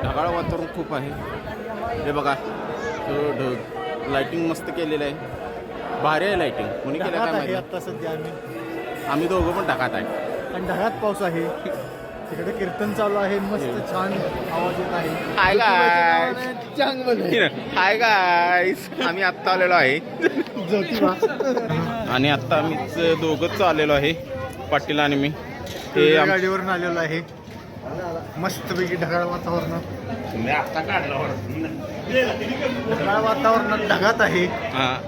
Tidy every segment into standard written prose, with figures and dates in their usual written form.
ढगाळ वातावरण खूप आहे. हे बघा ढग लाइटिंग मस्त केलेलं आहे. भारी आहे लाइटिंग. कोणी केलं काय माहिती. आता सध्या आम्ही दोघं पण ढगात आहे. आणि ढगात पाऊस आहे. तिकडे कीर्तन चालू आहे. मस्त छान आवाज येत आहे. Hi guys. Hi guys. आम्ही आत्ता आलेलो आहे ज्योतिबा. आणि आत्ता आम्हीच दोघंच आलेलो आहे, पाटील आणि मी. ते गाडीवरून आलेलो आहे. मस्तपैकी ढगाळ वातावरण. ढगाळ वातावरणात ढगात आहे.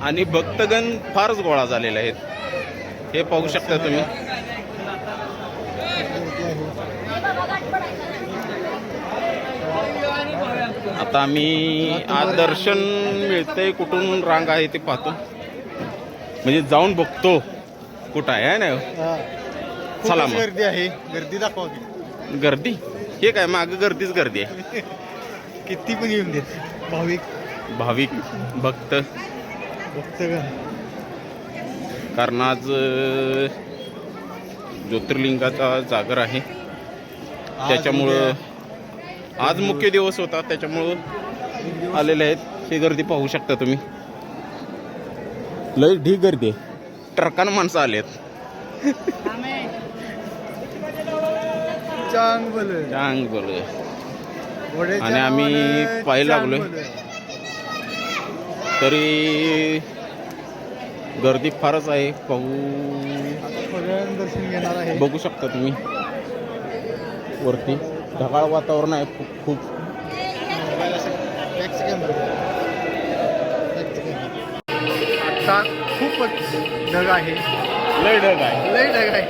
आणि भक्तगण फारच गोळा झालेले आहेत. हे पाहू शकता तुम्ही. आता आम्ही आज दर्शन मिळतंय कुठून रांग आहे ते पाहतो, म्हणजे जाऊन बघतो कुठं आहे ना. चला मग. गर्दी आहे. गर्दी दाखवा. गर्दी हे काय मागं गर्दीच गर्दी आहे. किती पण येऊन देत भाविक भक्त. कारण आज ज्योतिर्लिंगाचा जागर आहे, त्याच्यामुळं आज मुख्य दिवस होता, त्याच्यामुळं आलेले आहेत. ही गर्दी पाहू शकता तुम्ही. लय ढीग गर्दी आहे. ट्रकानं माणसं आलेत. चांग बोल. आणि आम्ही पाहायला लागलोय तरी गर्दी फारच आहे. दर्शन घेणार आहे. बघू शकता तुम्ही वरती ढगाळ वातावरण आहे खूप. आता खूपच ढग आहे. लय ढग आहे. लय ढग आहे.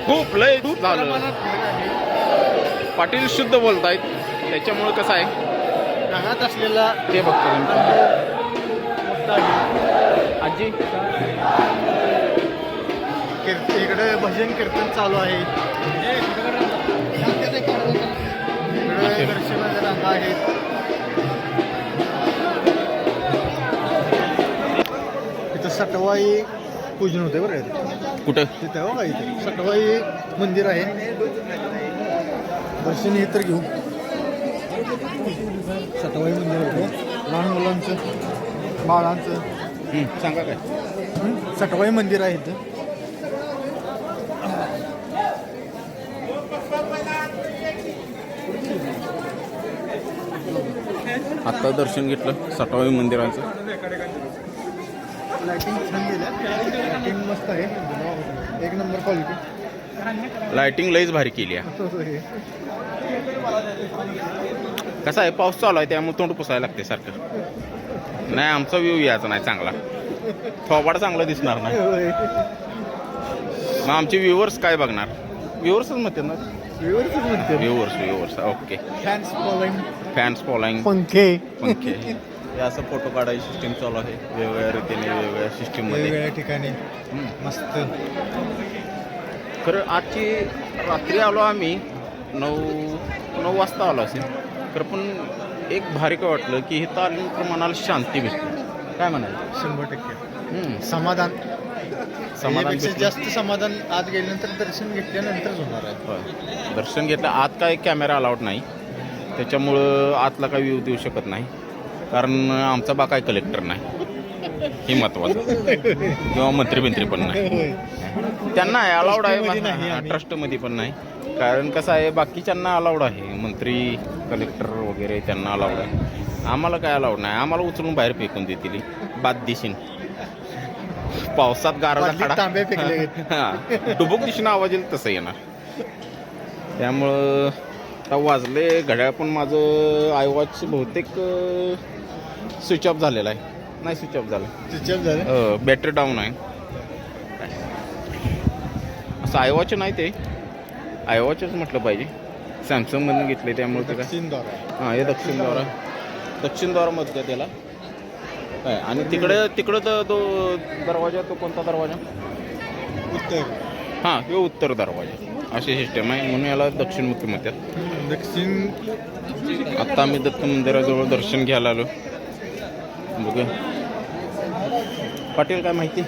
खूप लय झालं. प्रमाणात ढग आहे. पाटील शुद्ध बोलतायत, त्याच्यामुळे कसं आहे ढगात असलेला ते बघतो मोठा आहे. आजी. इकडे भजन कीर्तन चालू आहे. इकडे दर्शनाच्या रांगा आहेत. इथं सटवाई पूजन होते बरं का. कुठं तिथं हो का, इथे सटवाई मंदिर आहे. दर्शन हे तर घेऊ. सटवाई मंदिर होतं लहान मुलांचं, बाळांचं. सांगा काय. सटवाई मंदिर आहे इथं. आत्ता दर्शन घेतलं सटवाई मंदिराचं. लाइटिंग छान दिलं. लाइटिंग मस्त आहे. एक नंबर क्वालिटी. लाइटिंग लईच भारी केली आहे. कसं आहे पाऊस चालू आहे त्यामुळे तोंड पुसायला लागते सारखं. नाही आमचा व्ह्यू यायचा नाही चांगला. थोबाड चांगला दिसणार नाही. मग आमचे व्ह्युअर्स काय बघणार. व्ह्युअर्सच म्हणते ना. व्ह्युअर्स. ओके. Fans following. पंखे. हे असं फोटो काढायची सिस्टीम चालू आहे वेगवेगळ्या रीतीने वेगवेगळ्या सिस्टीममध्ये वेगवेगळ्या ठिकाणी. मस्त. खरं आजची रात्री आलो आम्ही 9 वाजता आलो असेल. खरं पण एक भारी काय वाटलं की हे तालीम मनाला शांती भेटते. काय म्हणायचं. 100% समाधान भेटलं. जास्त समाधान आज गेल्यानंतर दर्शन घेतल्यानंतरच होणार आहे. होय. दर्शन घेतलं. आत काय कॅमेरा अलाउड नाही, त्याच्यामुळं आतला काय व्ह्यू देऊ शकत नाही. कारण आमचा बा काय कलेक्टर नाही, हे महत्वाचं. किंवा मंत्री पण नाही. त्यांना अलाउड आहे, ट्रस्टमध्ये पण नाही. कारण कसं आहे बाकीच्यांना अलाउड आहे, मंत्री कलेक्टर वगैरे त्यांना अलाउड आहे. आम्हाला काय अलाउड नाही. आम्हाला उचलून बाहेर फेकून देतील बाद दिशीन. पावसात गाराचा खडा डुबुक दिशेनं आवाज येईल तसं येणार. त्यामुळं आता वाजले घड्याळ पण माझं आयवॉच बहुतेक स्विच ऑफ झालेलं आहे. नाही स्विच ऑफ झालं. बॅटरी डाऊन आहे. असं आयवॉच नाही, ते आयवॉचच म्हटलं पाहिजे. सॅमसंगमधून घेतले त्यामुळे ते काय. हां हे दक्षिण द्वारामध्ये त्याला काय. आणि तिकडं तो दरवाजा, तो कोणता दरवाजा. उत्तर. हां हे उत्तर दरवाजा अशी सिस्टम आहे, म्हणून याला दक्षिणमुखी म्हणतात. आत्ता आम्ही दत्त मंदिराजवळ दर्शन घ्यायला आलो. बघूया पाटील काय माहिती.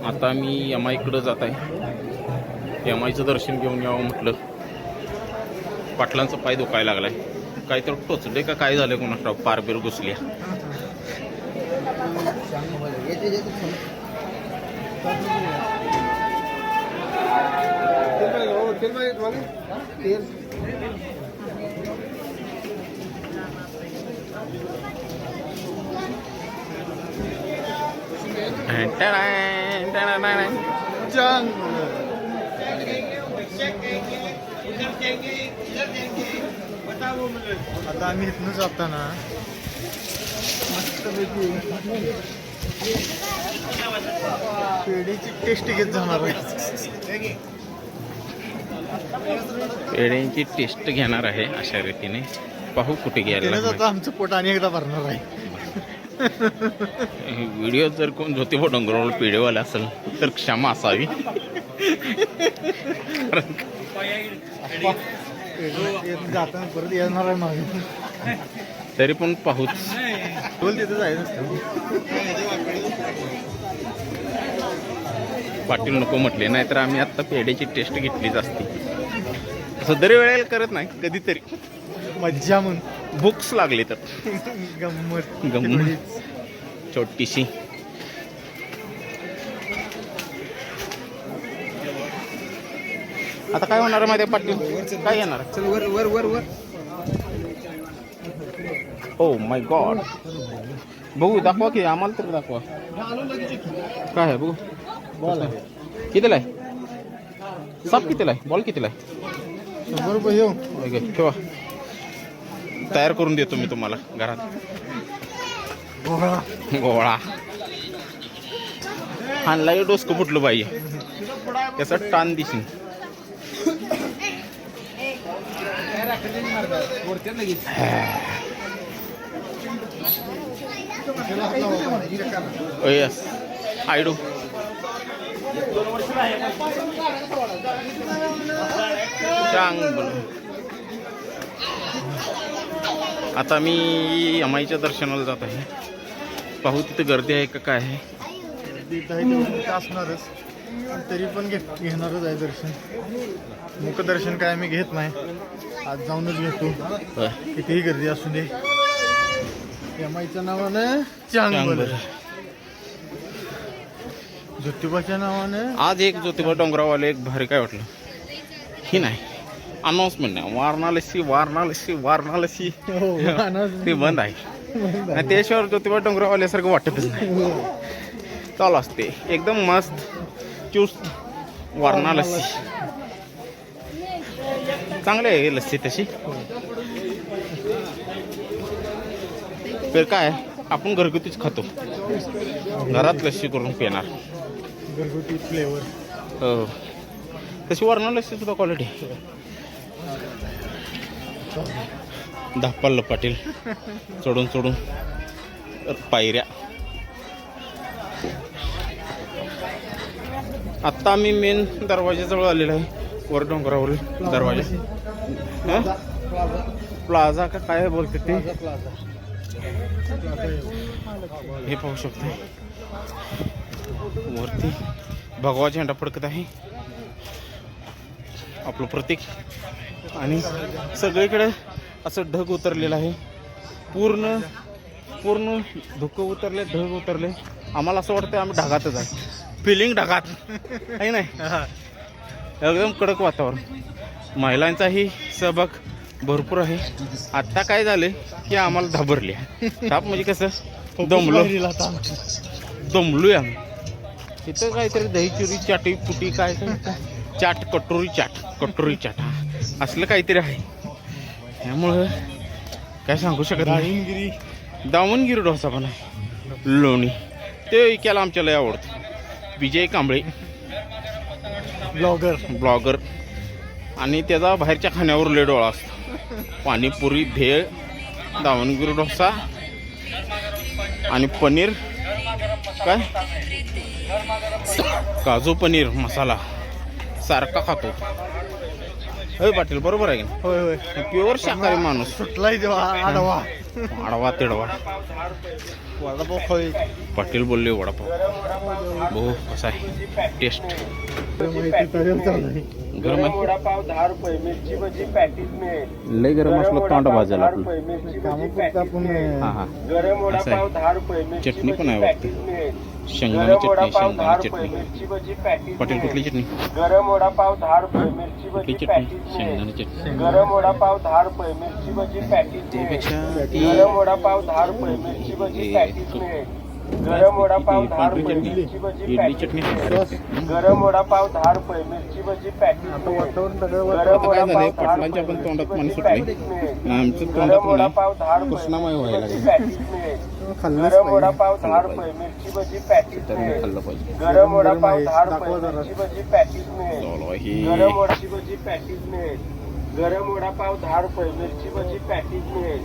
आता मी एम आयकडं जात आहे. एम आयचं दर्शन घेऊन यावं म्हटलं. पाटलांचा पाय दुखायला लागलाय. काही तर टोचले का काय झालं कोणाला पार बीर घुसली. आता आम्ही इथनं जाताना मस्तपैकी पेढीची टेस्ट घेत जाणार आहे. पेढ्यांची टेस्ट घेणार आहे अशा रीतीने. पाहू कुठे घ्यायला त्यानंच आता आमचं पोट आणि एकदा भरणार आहे. व्हिडिओ जर कोण ज्योतिबा डोंगरावर पेढेवाला असेल तर क्षमा असावी. जाताना परत येणार आहे मागे. तरी पण पाहूच. बोल तिथं जायचं. पाटील नको म्हटले, नाहीतर आम्ही आत्ता पेढ्याची टेस्ट घेतलीच असती. असं दर वेळेला करत नाही, कधीतरी मज्जा म्हणून बुक्स लागली तर गंमत गंमत छोटीशी. आता काय होणार माहिती पाटील? काय येणार? चल वर वर वर वर. Oh my God. बघू, दाखवा की आम्हाला तर दाखवा. काय आहे बघू. कितीला आहे? साप कितीला आहे? बॉल कितीला आहे? 100 रुपये येऊ. ओके, ठेवा. तयार करून देतो मी तुम्हाला घरात. गोळा हाणला डोसकं फुटलं पाहिजे, त्याचा टान दिसेल. Yes I do. आता मी यमाईच्या दर्शनाला जात आहे. पाहू तिथे गर्दी आहे का काय आहे. तिथं आहे तेवढं असणारच, तरी पण घेणारच आहे दर्शन. मुखदर्शन काय आम्ही घेत नाही, आज जाऊनच घेतो. कितीही गर्दी असू दे. यमाईच्या नावानं चांगलं, ज्योतिबाच्या नावानं. आज एक ज्योतिबा डोंगरावाले एक भारी काय वाटलं ही नाही अनाऊन्समेंट नाही. वारणालसी वारणालसी वारणालसी ते बंद आहे. आणि त्याशिवाय ज्योतिबा डोंगरावाल्यासारखं वाटतच नाही. चालू असते एकदम मस्त चुस्त वारणा लस्सी. चांगली आहे लस्सी तशी. तर काय आपण घरगुतीच खातो, घरात लस्सी करून पिणार. घरगुती फ्लेवर. हो, तशी वारणा लस्सी सुद्धा क्वालिटी. धापाल पाटील चढून चढून पायऱ्या. आत्ता आम्ही मेन दरवाजाजवळ आलेलो आहे. वर डोंगरावरील दरवाजा. प्लाझा का काय बोलते ते, हे पाहू शकतो. वरती भगवा झेंडा फडकत आहे, आपलं प्रतीक. आणि सगळीकडे असं ढग उतरलेलं आहे. पूर्ण पूर्ण धुकं उतरले, ढग उतरले. आम्हाला असं वाटतं आम्ही ढगातच आहे. फिलिंग ढगात आहे नाही. एकदम कडक वातावरण. महिलांचाही सहभाग भरपूर आहे. आत्ता काय झालं की आम्हाला घाबरले. ताप म्हणजे कसं दमलोय आम्ही. तिथं काहीतरी दही चुरी चाटी पुटी काय चाट कटोरी चाट असलं काहीतरी आहे. त्यामुळं काय सांगू शकत नाही. दावणगिरी डोसा पण आहे, लोणी. ते ऐकायला आमच्याला आवडतं. विजय कांबळे ब्लॉगर आणि त्याचा बाहेरच्या खाण्यावर लय डोळा असतो. पाणीपुरी, भेळ, दावणगिरी डोसा आणि पनीर काय काजू पनीर मसाला सारखा खातो. होय पाटील, बरोबर आहे की? होय होय, प्युअर शाकाहारी माणूस. सुटलाय तेव्हा आडवा तिडवा. वडापाव खाऊ. पाटील बोलले वडापाव. भाऊ कसा आहे टेस्ट? गरम आहे वडापाव 10 रुपये, मिरची भजी पॅटीस मिळेल. लय गरम असलं तोंड भाजायला आपलं. मिरची भजी कामापुरतं आपण हा हा गरम असं वडापाव आहे. 10 रुपये, मिरची चटणी पण भजी आहे पॅटीस वाटतं. मिळेल. शेंगदाणा गरम चटणी वडापाव 10 शेंगदाणा रुपये, चटणी मिरची भजी पॅटीस पटेल कुठली मिळेल. चटणी गरम वडापाव 10 रुपये, मिरची कुठली भजी चटणी पॅटीस शेंगदाणा मिळेल. चटणी गरम वडापाव 10 रुपये, मिरची भजी पॅटीस मिळेल. त्यापेक्षा ती गरम वडापाव 10 रुपये, मिरची भजी पॅटीस मिळेल. गरम वडापाव 10 पांढरी रुपये, चटणी मिरची भजी इडली पॅटीस चटणी मिळेल. गरम वडापाव 10 रुपये, मिरची भजी पॅटीस आता मिळेल. वातावरण सगळं गरम आता काय वडापाव झालंय 10 पाटलांच्या रुपये, पण तोंडात मिरची पाणी भजी सुटलंय. पॅटीस मिळेल. आमचं गरम तोंडात वडापाव 10 रुपये, कृष्णामय व्हायला मिरची लागलं. पॅटीस मिळेल. खाल्लंच गरम पाहिजे. वडापाव 10 रुपये, मिरची भजी पॅटीस तर मी मिळेल. खाल्लं पाहिजे. गरम वडापाव आहे. 10 दाखवा रुपये, जरा. मिरची भजी पॅटीस मिळेल. चालू आहे. गरम वडाची भजी पॅटीस मिळेल. गरम वडापाव 10 रुपये, मिरची भजी पॅटीस मिळेल.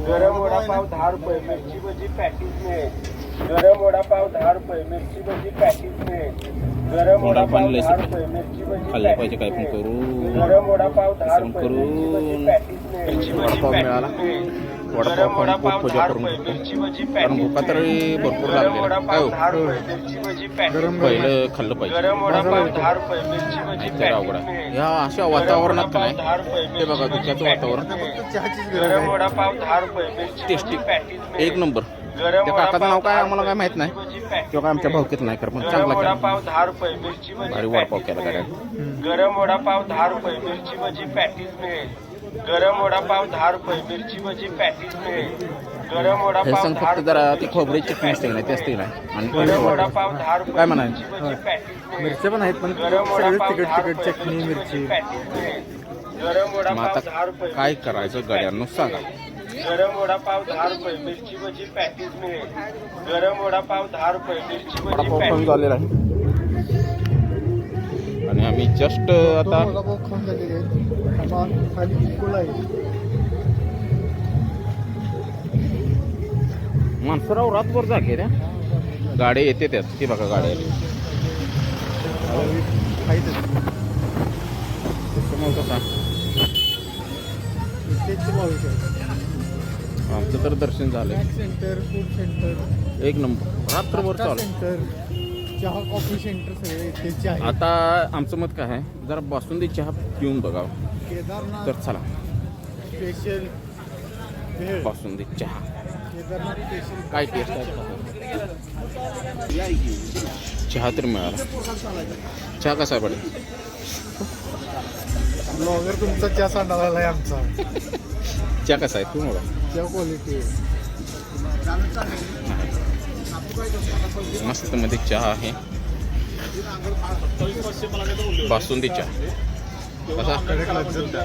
गरम वडापाव 10 रुपये, मिरची भजी पॅटीस मिळेल. गरम वडापाव 10 रुपये, मिरची भजी पॅटीस मिळेल. गरम वडापाव वडापाव लय 10 सगळं. रुपये, मिरची भजी खाल्लं पाहिजे पॅटीस काय पण मिळेल. करू. गरम वडापाव 10 असं रुपये, मिरची भजी करून पॅटीस मिळेल. वडापाव मिळाला. वडापाव गरम खाऊन वडापाव पोट पूजा 10 करून रुपये, घेतो. मिरची भजी कारण पॅटीस भुका तरी मिळेल. भरपूर गरम लागलेल्या आहेत. वडापाव हो. 10 रुपये, मिरची भजी पॅटीस गरम मिळेल. पहिलं खाल्लं पाहिजे. गरम वडापाव 10 रुपये, मिरची भजी तर अवघड पॅटीस आहे. मिळेल. या अशा वातावरणात नाही हे बघा दुःखाचं वातावरण फक्त चहाचीच गरज गरम आहे. वडापाव 10 रुपये, मिरची टेस्टी भजी पॅटीस मिळेल. एक नंबर. गरम त्या काकाचं नाव काय वडापाव आम्हाला काय माहित नाही 10 रुपये, मिरची भजी किंवा काय आमच्या भावकीत नाही कर पण गरम चांगला केला. वडापाव 10 रुपये, मिरची भजी भारी वडापाव पॅटीस केला मिळेल. गाड्या. गरम वडापाव 10 रुपये, मिरची भजी पॅटीस मिळेल. गरम वडापाव 10 रुपये, मिरची भजी पॅटीस मिळेल. गरम हे वडापाव सांग 10 फक्त जरा ती रुपये, खोबरी मिरची चटणी असते का नाही ते असते का नाही आणि गरम थोडीशी वडापाव 10 रुपये, काय म्हणायचं? मिरची भजी पॅटीस मिळेल. मिरच्या पण आहेत पण गरम सगळं वडापाव तिखट 10 तिखट रुपये, चटणी मिरची मिरची भजी पॅटीस मिळेल. गरम मग वडापाव 10 रुपये, आता काय मिरची करायचं भजी गड्यांनो सांगा. गरम वडापाव 10 रुपये, मिरची भजी पॅटीस मिळेल. गरम वडापाव 10 रुपये, मिरची भजी वडापाव खाऊन पॅटीस. झालेला आहे आणि आम्ही जस्ट आता वडापाव खाऊन झालेले आहेत. आता खाली चिकोला आहे. माणसराव रातभर जागे रे गाडी येते त्यात ती बघा गाडी आली. खायचं त्याच्यामुळे कसा तेच भाविक आहे. आमचं तर दर्शन झालंय स्नॅक सेंटर, फूड सेंटर, एक नंबर रात्रभर नाश्ता चालू. सेंटर, चहा कॉफी सेंटर सगळे इथेचे आहे. आता आमचं मत काय आहे जरा बासुंदी चहा पिऊन बघावं केदारनाथ तर चला. स्पेशल भेळ. बासुंदी चहा केदारनाथ स्पेशल काय टेस्ट आहे चहा तर मिळाला. चहा कसा आहे पडेल ब्लॉगर तुमचा चहा सांडायला आहे आमचा. चहा कसा आहे तू मला चहा क्वालिटी आहे. मस्त मध्ये चहा आहे बासुंदी चहा कसा कडक लज्जत.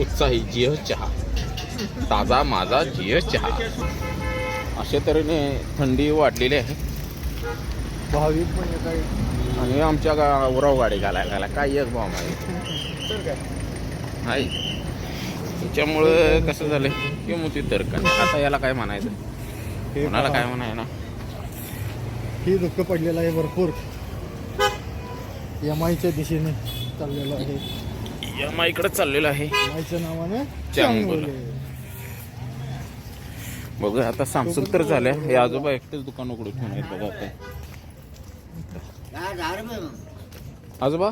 उत्साही जिह चहा ताजा माझा जिह चहा अशा तऱ्हेने थंडी वाढलेली आहे भाविक पण येत आहे. आणि आमच्या गावराव गाडी घालायला लागला काय एक बॉम्ब आहे तर काय हाय त्याच्यामुळं कसं झालं की मोठी दरकन आता याला काय म्हणायचं हे कोणाला पहा. काय म्हणाय ना हे दुःख पडलेलं आहे भरपूर. एमआयच्या दिशेने चाललेलं आहे. यमा इकडे चाललेलं आहे एमआयच्या नावाने चांगलं. बघा आता सॅमसंग तर झाल्या हे आजोबा एकटेच दुकान उघडून ठेवून आहेत बघा आता आजोबा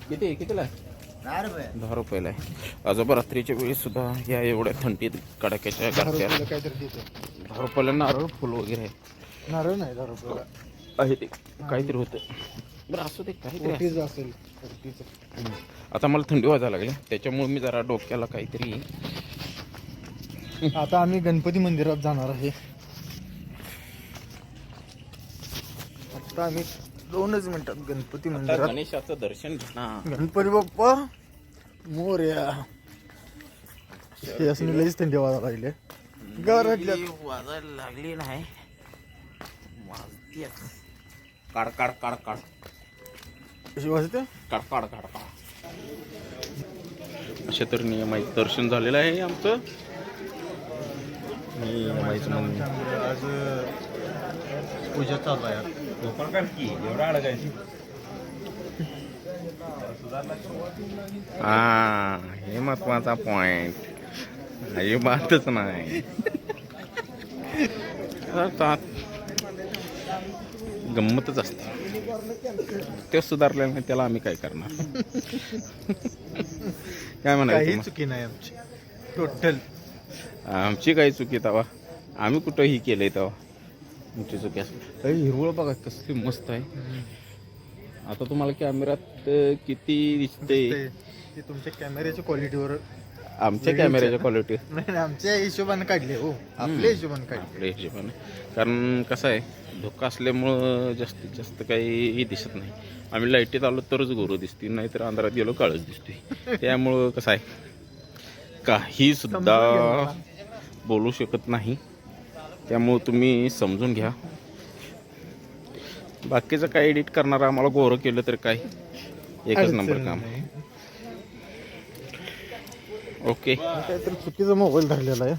कितीला आहे 10 रुपयाला आहे. आजोबा रात्रीच्या वेळी सुद्धा या एवढ्या थंडीत कडाक्याच्या गारत्या काहीतरी देते. 10 रुपयाला नारळ फुल वगैरे आहे. नारळ नाही 10 रुपयाला. आहे ते काहीतरी होतं बरं असू दे काहीतरी आहे. कोटीचं असेल कोटीचं. आता मला थंडी वाजायला लागली त्याच्यामुळे मी जरा डोक्याला काहीतरी आता आम्ही गणपती मंदिरात जाणार आहे. आता आम्ही 2च मिनिटात गणपती आता मंदिरात. गणेशाचं दर्शन घेणार. गणपती बाप्पा मोरया. हे असं लईच थंडी वाजायला लागली. घरातल्या थंडी वाजायला लागली नाही वाजतेच. काढ काढ काढ काढ कशी वाजते. काढ काढ काढ काढ अशा तर नियमाचं दर्शन झालेलं आहे आमचं. नियमाचं मंदिर आज पूजा चालू आहे. हा हे महत्वाचा पॉइंट अजिबातच नाही. गंमतच असते. ते सुधारलेलं नाही त्याला आम्ही काय करणार. काय म्हणायचं काही मग? चुकी नाही आमची टोटल. आमची काही चुकी तेव्हा आम्ही कुठंही केलंय तेव्हा आमची चुकी असते. हिरवळ बघा कसली मस्त आहे. आता तुम्हाला कॅमेऱ्यात किती दिसते ते तुमच्या कॅमेऱ्याच्या क्वालिटीवर, आमच्या कॅमेऱ्याच्या क्वालिटी नाही आमच्या हिशोबाने काढले हो, आपल्या हिशोबाने काढले. आपल्या हिशोबाने. कारण कसं आहे धोका असल्यामुळं जास्तीत जास्त काही दिसत नाही. आम्ही लाईटीत आलो तरच गोरं दिसते, नाहीतर अंधारात गेलो काळच दिसते. त्यामुळं कसं आहे काही सुद्धा बोलू शकत नाही. त्यामुळं तुम्ही समजून घ्या. बाकीचं काय एडिट करणार आम्हाला गोरं केलं तर काय एकच नंबर काम. ओके. काहीतरी चुकीचा मोबाईल धरलेला आहे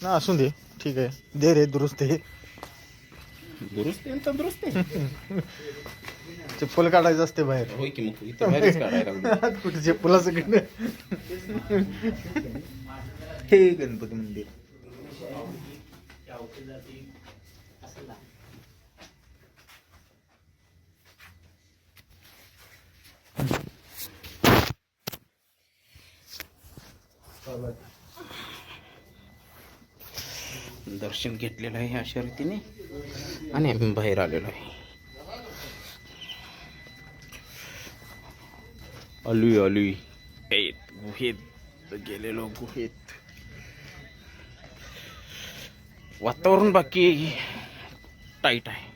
ना. असून दे, ठीक आहे, दे रे दुरुस्त. हे दुरुस्त आहे तंदुरुस्त आहे. चप्पल काढायचं असते बाहेर. होय की मग इथं बाहेरच काढायला लागलो. कुठे चप्पलाचं कडे. हे गणपती मंदिर. दर्शन घेतलेलं आहे अशा रीतीने आणि आम्ही बाहेर आलेलो आहे. आलुई गुहेत गेलेलो. गुहेत वातावरण बाकी टाईट आहे.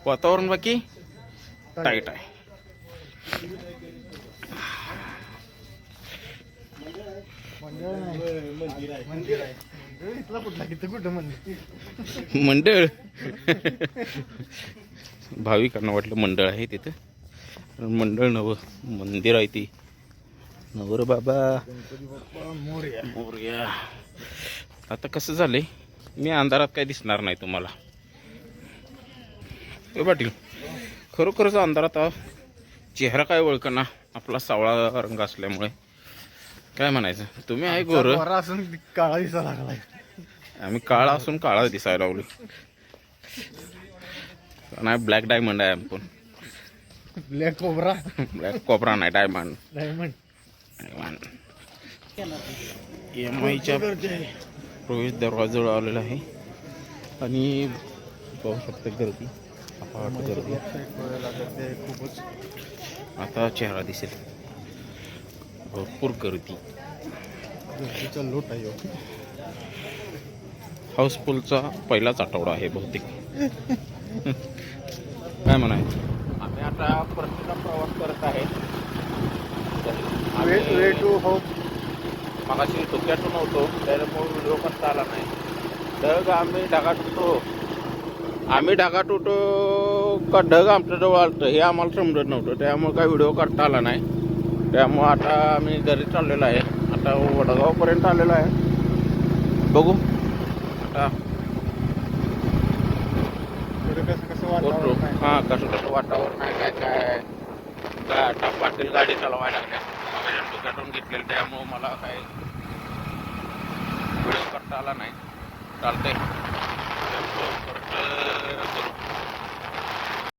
वातावरण बाकी टाईट आहे. मंदिर आहे इथला कुठला, इथं कुठं मंदिर. मंडळ. भाविकांना वाटलं मंडळ आहे तिथं. मंडळ नव मंदिर आहे ती. नवर बाबा मोरया. मोरया. आता कसं झालंय मी अंधारात काय दिसणार नाही तुम्हाला. हे पाटील खरोखरच अंधारात चेहरा काय ओळखना आपला सावळा रंग असल्यामुळे. काय म्हणायचं तुम्ही आहे गोरं, गोरा असून काळा दिसायला लागलाय. आम्ही काळा असून काळा दिसायला लागलो. नाही ब्लॅक डायमंड आहे आपण. Black cobra. ब्लॅक कोबरा नाही डायमंड. डायमंड. एमआयच्या प्रवेश दरवाजाजवळ आलेला आहे आणि पाहू शकता गर्दी, अफाट गर्दी. खूपच. आता चेहरा दिसेल. भरपूर गर्दी. गर्दीचा लोट आहे. हाऊसफुलचा पहिलाच आठवडा आहे बहुतेक. काय म्हणायचं. आम्ही आता परतीचा प्रवास करत आहे. Way to hope. मगाशी धोक्यातून होतो त्यामुळे व्हिडिओ करता आला नाही. ढग आम्ही ढगात होतो. आम्ही ढगात होतो का ढग आमच्याजवळ आलं हे आम्हाला समजत नव्हतं. त्यामुळे काय व्हिडिओ करता आला नाही. त्यामुळं आता आम्ही घरी चाललेलो आहे. आता वडगावपर्यंत आलेलो आहे. बघू आता हां कसं कसं वातावरण आहे काय काय. आता पाटील गाडी चालवायला लागल्या. धोक्यातून घेतलेलं त्यामुळं मला काय व्हिडिओ करता आला नाही. चालतंय.